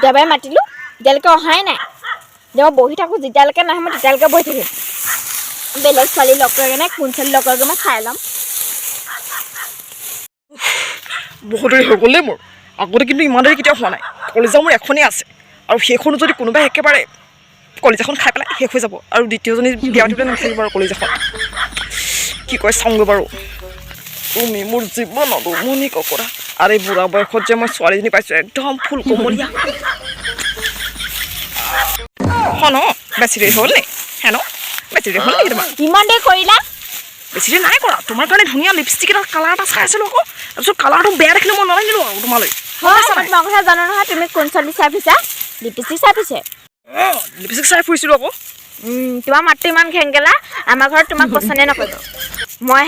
দুটাবাৰে মাতিলোঁ এতিয়ালৈকে অহাই নাই যে মই বহি থাকোঁ যেতিয়ালৈকে নাহে মই তেতিয়ালৈকে বহি থাকিম বেলেগ ছোৱালী লগ কৰে নাই কোন ছোৱালী লগ কৰে মই চাই ল'ম বহুত দেৰি হৈ গ'ল দেই মোৰ আগতে কিন্তু ইমান দেৰি কেতিয়াও হোৱা নাই কলিজা মোৰ এখনেই আছে আৰু সেইখনো যদি কোনোবাই একেবাৰে কলিজাখন খাই পেলাই শেষ হৈ যাব আৰু দ্বিতীয়জনী বিয়া পাতিবলৈ নাথাকিব আৰু কলিজাখন কি কয় চাওঁগৈ বাৰু তুমি মোৰ জীৱনত উমনি ককৰা আৰু এই বুঢ়া বয়সত যে মই ছোৱালীজনী পাইছোঁ একদম ফুল কোমলীয়া ন বেছি দেৰি হ'ল নি হেন বেছি দেৰি হ'ল নেকি তোমাৰ ইমান দেৰি কৰিলা বেছি দেৰি নাই কৰা তোমাৰ কাৰণে ধুনীয়া লিপষ্টিক এটা কালাৰ এটা চাই আছিলোঁ আকৌ তাৰপিছত কালাৰটো বেয়া দেখিলোঁ মই নালাগিলোঁ আৰু তোমালৈ হয় মই তোমাৰ কথা জানো নহয় তুমি কোন ছোৱালী চাই ফুৰিছা লিপষ্টিক চাই ফুৰিছে অঁ লিপষ্টিক চাই ফুৰিছিলোঁ আকৌ তোমাৰ মাতটো ইমান খেংগেলা আমাৰ ঘৰত তোমাক পচন্দে নকৰিব মই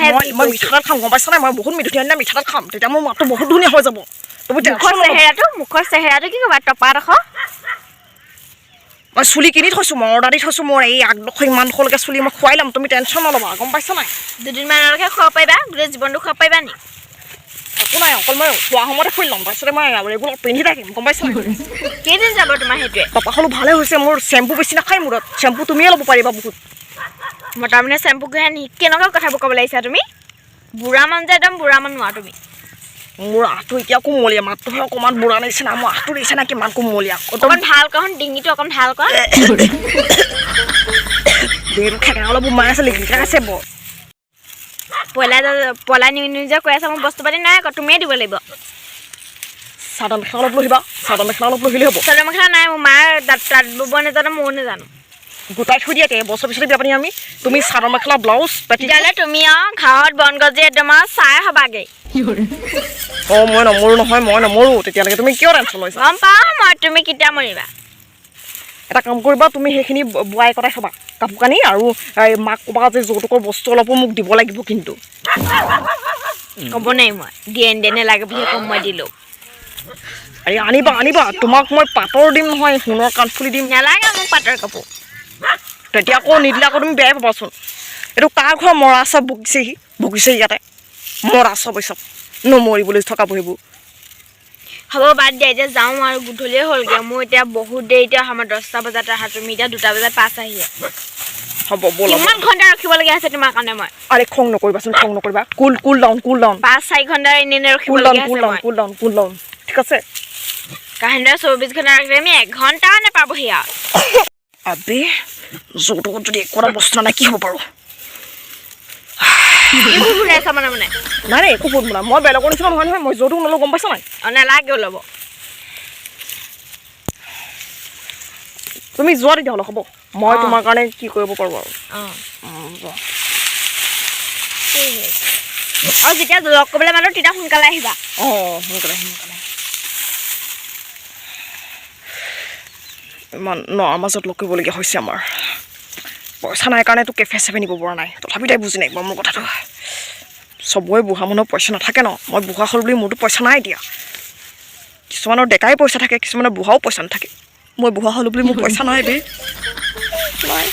মিঠাতেল খাম গম পাইছা নাই মই বহুত মিঠুনীয়া দিনা মিঠাতেল খাম তেতিয়া মোৰ মাতটো বহুত ধুনীয়া হৈ যাব তুমি মুখৰ চেহেৰাটো কি ক'বা টপাডোখ মই চুলি কিনি থৈছোঁ মই অৰ্ডাৰ দি থৈছোঁ মোৰ এই আগডোখৰ ইমান দখৰলৈকে চুলি মই খুৱাই ল'ম তুমি টেনশ্যন নল'বা গম পাইছা নাই দুদিনমানলৈকে খুৱাব পাৰিবা গোটেই জীৱনটো খুৱাব পাৰিবা নি একো নাই অকল মই খোৱা সময়তে খুলি ল'ম তাৰপিছতে মই ৰেগুলাৰ পিন্ধি থাকিম গম পাইছা নাই কেইদিন যাব তোমাৰ সেইটোৱে টপাখনো ভালে হৈছে মোৰ চেম্পু বেছি নাখায় মূৰত চেম্পু তুমিয়ে ল'ব পাৰিবা বহুত মই তাৰমানে চেম্পু ঘূৰাই নি কেনেকুৱা কথাবোৰ ক'ব লাগিছা তুমি বুঢ়া মানুহ যে একদম বুঢ়া মানুহ আৰু তুমি মোৰ আঁঠু এতিয়া কোমলীয়া মাতটোহে অকণমান বুঢ়া নিচিনা মোৰ আঁঠু নিচিনা কিমান কোমলীয়া অকণমান ভাল কৰা ডিঙিটো অকণ ভাল কৰা ডিঙিটো খেকেৰা অলপ সোমাই আছে লিখিকা আছে বৰ পলাই নিউ যে কৈ আছা মোৰ বস্তু পাতি নাই আকৌ তুমিয়ে দিব লাগিব চাদৰ মেখেলা অলপ লৈ আহিবা চাদৰ মেখেলা অলপ লৈ আহিলে হ'ব চাদৰ মেখেলা নাই মোৰ মাৰ তাঁত বব নাজানো ময়ো নাজানো গোটাই থৈ দিয়া বছৰ পিছতে বিয়া পাতিম আমি তুমি চাদৰ মেখেলা ব্লাউজ তেতিয়াহ'লে তুমি ঘৰত বন গজি একদম চাই হ'বাগৈ অঁ মই নমৰোঁ নহয় মই নমৰোঁ তেতিয়ালৈকে তুমি কিয় টেনশ্যন লৈছা গম পাওঁ মই তুমি কেতিয়া মৰিবা এটা কাম কৰিবা তুমি সেইখিনি বোৱাই কটাই থ'বা কাপোৰ কানি আৰু মাক ক'বা যে যৌতুকৰ বস্তু অলপো মোক দিব লাগিব কিন্তু ক'ব নোৱাৰিম মই দিয়ে নেলাগে বুলি ক'ম মই দিলোঁ এই আনিবা আনিবা তোমাক মই পাটৰ দিম নহয় সোণৰ কাণফুলি দিম নেলাগে মোক পাটৰ কাপোৰ তেতিয়া আকৌ নিদিলে আকৌ তুমি বেয়াই পাবাচোন এইটো কাৰ ঘৰ মৰা চব ভুগিছেহি ইয়াতে মৰা চব এই চব নমৰিবলৈ থকা সেইবোৰ হ'ব বাদ দিয়া এতিয়া যাওঁ আৰু গধূলিয়ে হ'লগৈ মোৰ এতিয়া বহুত দেৰি এতিয়া আমাৰ 10টা বজাত আহা তুমি এতিয়া 2টা বজাত পাছ আহিয়ে হ'ব ব'লা কিমান ঘণ্টা ৰখিবলগীয়া আছে তোমাৰ কাৰণে মই আৰে খং নকৰিবাচোন খং নকৰিবা কুল ডাউন 5-4 ঘণ্টা এনে ৰখিবলগীয়া আছে কুল ডাউন ঠিক আছে কাহিনীৰে 24 ঘণ্টা ৰাখিলে আমি 1 ঘণ্টা নাপাবহি আৰু আবে যৌতুকত যদি একোটা বস্তু নাই কি হ'ব বাৰু মানে নাই নাই একো ফুট মোনা মই বেলেগৰ নিচিনা নহয় নহয় মই যৌতুক নলওঁ গম পাইছা নাই নেলাগে ওলাব তুমি যোৱা তেতিয়াহ'লে হ'ব মই তোমাৰ কাৰণে কি কৰিব পাৰোঁ আৰু আৰু যেতিয়া লগ কৰিবলৈ মাতো তেতিয়া সোনকালে আহিবা সোনকালে ইমান নৰাৰ মাজত লগ কৰিবলগীয়া হৈছে আমাৰ পইচা নাই কাৰণেতো কেফে চেফে নিব পৰা নাই তথাপি তাই বুজি নাপাব মোৰ কথাটো চবৰে বুঢ়া মানুহৰ পইচা নাথাকে ন মই বুঢ়া হ'ল বুলি মোৰতো পইচা নাই এতিয়া কিছুমানৰ ডেকাই পইচা থাকে কিছুমানৰ বুঢ়াও পইচা নাথাকে মই বুঢ়া হ'লোঁ বুলি মোৰ পইচা নাই দেই নাই